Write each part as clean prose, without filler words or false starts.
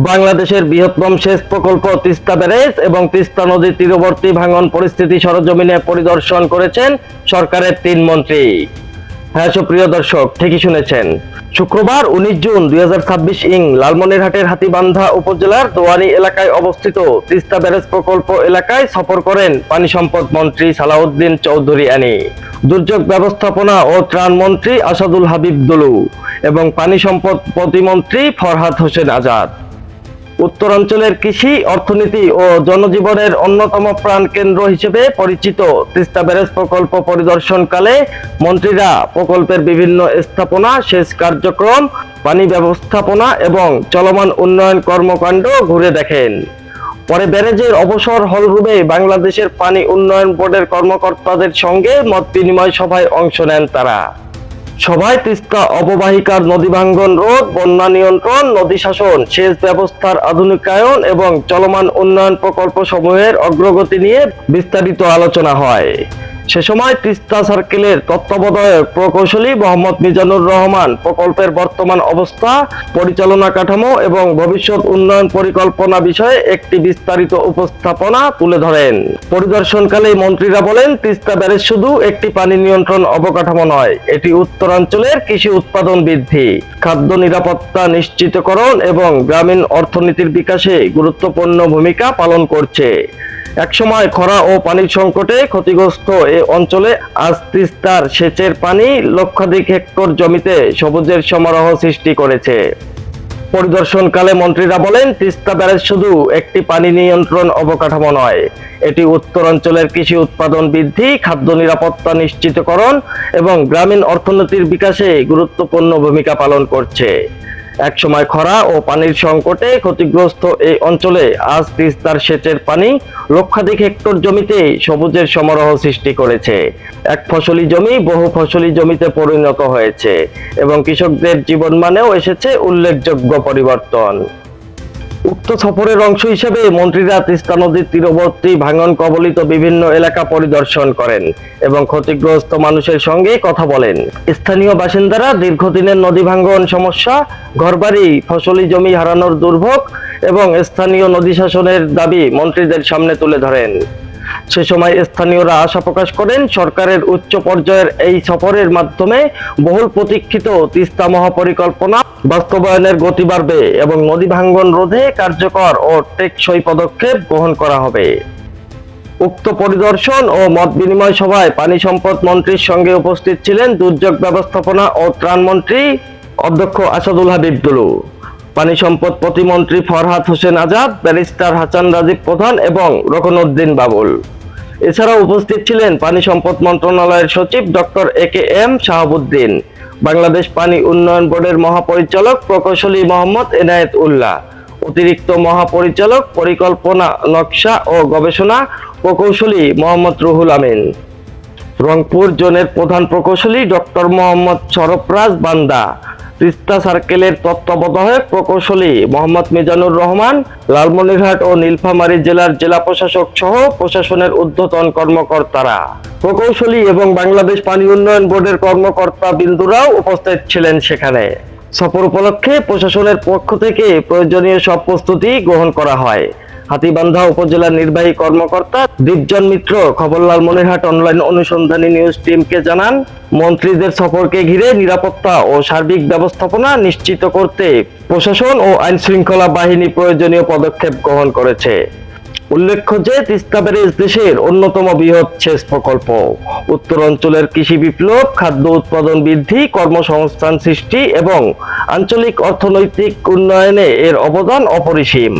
বাংলাদেশের বৃহত্তম সেচ প্রকল্প তিস্তা ব্যারেজ এবং তিস্তা নদীর তীরবর্তী ভাঙন পরিস্থিতি সরেজমিনে পরিদর্শন করেছেন সরকারের ৩ মন্ত্রী। হ্যাঁ সুপ্রিয় দর্শক, ঠিকই শুনেছেন। শুক্রবার ১৯ জুন ২০২৬ লালমনিরহাটের হাতীবান্ধা উপজেলার দোয়ানী এলাকায় অবস্থিত তিস্তা ব্যারেজ প্রকল্প এলাকায় সফর করেন পানি সম্পদ মন্ত্রী সালাউদ্দিন চৌধুরী আনি, দুর্যোগ ব্যবস্থাপনা ও ত্রাণ মন্ত্রী আসাদুল হাবিব দুলু এবং পানি সম্পদ প্রতিমন্ত্রী ফরহাদ হোসেন আজাদ। উত্তরাঞ্চলের কৃষি, অর্থনীতি ও জনজীবনের অন্যতম প্রাণকেন্দ্র হিসেবে পরিচিত তিস্তা ব্যারেজ প্রকল্প পরিদর্শনকালে মন্ত্রীরা প্রকল্পের বিভিন্ন স্থাপনা, সেচ কার্যক্রম, পানি ব্যবস্থাপনা এবং চলমান উন্নয়ন কর্মকাণ্ড ঘুরে দেখেন। পরে ব্যারেজের অবসর হলরুমে বাংলাদেশের পানি উন্নয়ন বোর্ডের কর্মকর্তাদের সঙ্গে মত বিনিময় সভায় অংশ নেন তারা। সভায় তিস্তা অববাহিকার নদী ভাঙ্গন রোধ, বন্যা নিয়ন্ত্রণ, নদী শাসন, সেচ ব্যবস্থার আধুনিকায়ন এবং চলমান উন্নয়ন প্রকল্প সমূহের অগ্রগতি নিয়ে বিস্তারিত আলোচনা হয়। সে সময় তিস্তা সার্কেলের তত্ত্বাবধায়ক প্রকৌশলী মোহাম্মদ মিজানুর রহমান প্রকল্পের বর্তমান অবস্থা, পরিচালনা কাঠামো এবং ভবিষ্যৎ উন্নয়ন পরিকল্পনা বিষয়ে একটি বিস্তারিত উপস্থাপনা তুলে ধরেন। পরিদর্শনকালে মন্ত্রীরা বলেন, তিস্তা ব্যারেজ শুধু একটি পানি নিয়ন্ত্রণ অবকাঠামো নয়, এটি উত্তরাঞ্চলের কৃষি উৎপাদন বৃদ্ধি, খাদ্য নিরাপত্তা নিশ্চিতকরণ এবং গ্রামীণ অর্থনীতির বিকাশে গুরুত্বপূর্ণ ভূমিকা পালন করছে। একসময় খরা ও পানির সংকটে ক্ষতিগ্রস্ত এই অঞ্চলে আজ তিস্তার সেচের পানি লক্ষাধিক হেক্টর জমিতে সবুজের সমারোহ সৃষ্টি করেছে। পরিদর্শনকালে মন্ত্রীরা বলেন, তিস্তা ব্যারেজ শুধু একটি পানি নিয়ন্ত্রণ অবকাঠামো নয়, এটি উত্তরাঞ্চলের কৃষি উৎপাদন বৃদ্ধি, খাদ্য নিরাপত্তা নিশ্চিতকরণ এবং গ্রামীণ অর্থনীতির বিকাশে গুরুত্বপূর্ণ ভূমিকা পালন করছে। একসময় খরা ও পানির সংকটে ক্ষতিগ্রস্ত এই অঞ্চলে আজ তিস্তার সেচের পানি লক্ষাধিক হেক্টর জমিতে সবুজের সমারোহ সৃষ্টি করেছে। এক ফসলি জমি বহু ফসলি জমিতে পরিণত হয়েছে এবং কৃষকদের জীবনমানেও এসেছে উল্লেখযোগ্য পরিবর্তন। উক্ত সফরের অংশ হিসেবে মন্ত্রীরা তিস্তা নদীর তীরবর্তী ভাঙন কবলিত বিভিন্ন এলাকা পরিদর্শন করেন এবং ক্ষতিগ্রস্ত মানুষের সঙ্গে কথা বলেন। স্থানীয় বাসিন্দারা দীর্ঘদিনের নদী ভাঙন সমস্যা, ঘরবাড়ি, ফসলি জমি হারানোর দুর্ভোগ এবং স্থানীয় নদী শাসনের দাবি মন্ত্রীদের সামনে তুলে ধরেন। সে সময় স্থানীয়রা আশা প্রকাশ করেন, সরকারের উচ্চ পর্যায়ের এই সফরের মাধ্যমে বহুল প্রতীক্ষিত তিস্তা মহাপরিকল্পনা বাস্তবায়নের গতি বাড়বে এবং নদী ভাঙ্গন রোধে কার্যকর ও টেকসই পদক্ষেপ গ্রহণ করা হবে। উক্ত পরিদর্শন ও মত বিনিময় সভায় পানি সম্পদ মন্ত্রীর সঙ্গে উপস্থিত ছিলেন দুর্যোগ ব্যবস্থাপনা ও ত্রাণ মন্ত্রী অধ্যক্ষ আসাদুল হাবিব দুলু, পানি সম্পদ প্রতিমন্ত্রী ফরহাদ হোসেন আজাদ, ব্যারিস্টার হাসান রাজীব প্রধান এবং রকনউদ্দিন বাবুল। এছাড়াও উপস্থিত ছিলেন পানি সম্পদ মন্ত্রণালয়ের সচিব ডক্টর এ.কে.এম. শাহাবুদ্দিন, বাংলাদেশ পানি উন্নয়ন বোর্ডের মহাপরিচালক প্রকৌশলী মোহাম্মদ এনায়েত উল্লাহ, অতিরিক্ত মহাপরিচালক পরিকল্পনা, নকশা ও গবেষণা প্রকৌশলী মোহাম্মদ রুহুল আমিন, রংপুর জোনের প্রধান প্রকৌশলী ডক্টর মোহাম্মদ সরফরাজ বান্দা, তিস্তা সার্কেলের তত্ত্বাবধায়ক প্রকৌশলী মোহাম্মদ মিজানুর রহমান, লালমনিরহাট ও নীলফামারী জেলার জেলা প্রশাসক সহ প্রশাসনের ঊর্ধ্বতন কর্মকর্তারা, প্রকৌশলী এবং বাংলাদেশ পানি উন্নয়ন বোর্ডের কর্মকর্তা বিন্দুরাও উপস্থিত ছিলেন সেখানে। সফর উপলক্ষে প্রশাসনের পক্ষ থেকে প্রয়োজনীয় সব প্রস্তুতি গ্রহণ করা হয়। হাতীবান্ধা উপজেলার নির্বাহী কর্মকর্তা দীপজন মিত্র খবর লালমনিরহাট অনলাইন অনুসন্ধানী নিউজ টিমকে জানান, মন্ত্রীদের সফরকে ঘিরে নিরাপত্তা ও সার্বিক ব্যবস্থাপনা নিশ্চিত করতে প্রশাসন ও আইন শৃঙ্খলা বাহিনী প্রয়োজনীয় পদক্ষেপ গ্রহণ করেছে। উল্লেখ্য যে তিস্তা ব্যারেজ দেশের অন্যতম বৃহৎ সেচ প্রকল্প। উত্তরাঞ্চলের কৃষি বিপ্লব, খাদ্য উৎপাদন বৃদ্ধি, কর্মসংস্থান সৃষ্টি এবং আঞ্চলিক অর্থনৈতিক উন্নয়নে এর অবদান অপরিসীম।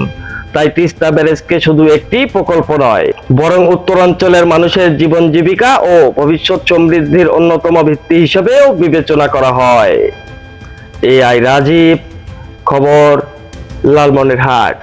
তাই তিস্তা ব্যারেজকে শুধু একটি প্রকল্প নয়, বরং উত্তরাঞ্চলের মানুষের জীবন জীবিকা ও ভবিষ্যৎ সমৃদ্ধির অন্যতম ভিত্তি হিসেবেও বিবেচনা করা হয়। এআই রাজীব, খবর লালমনিরহাট।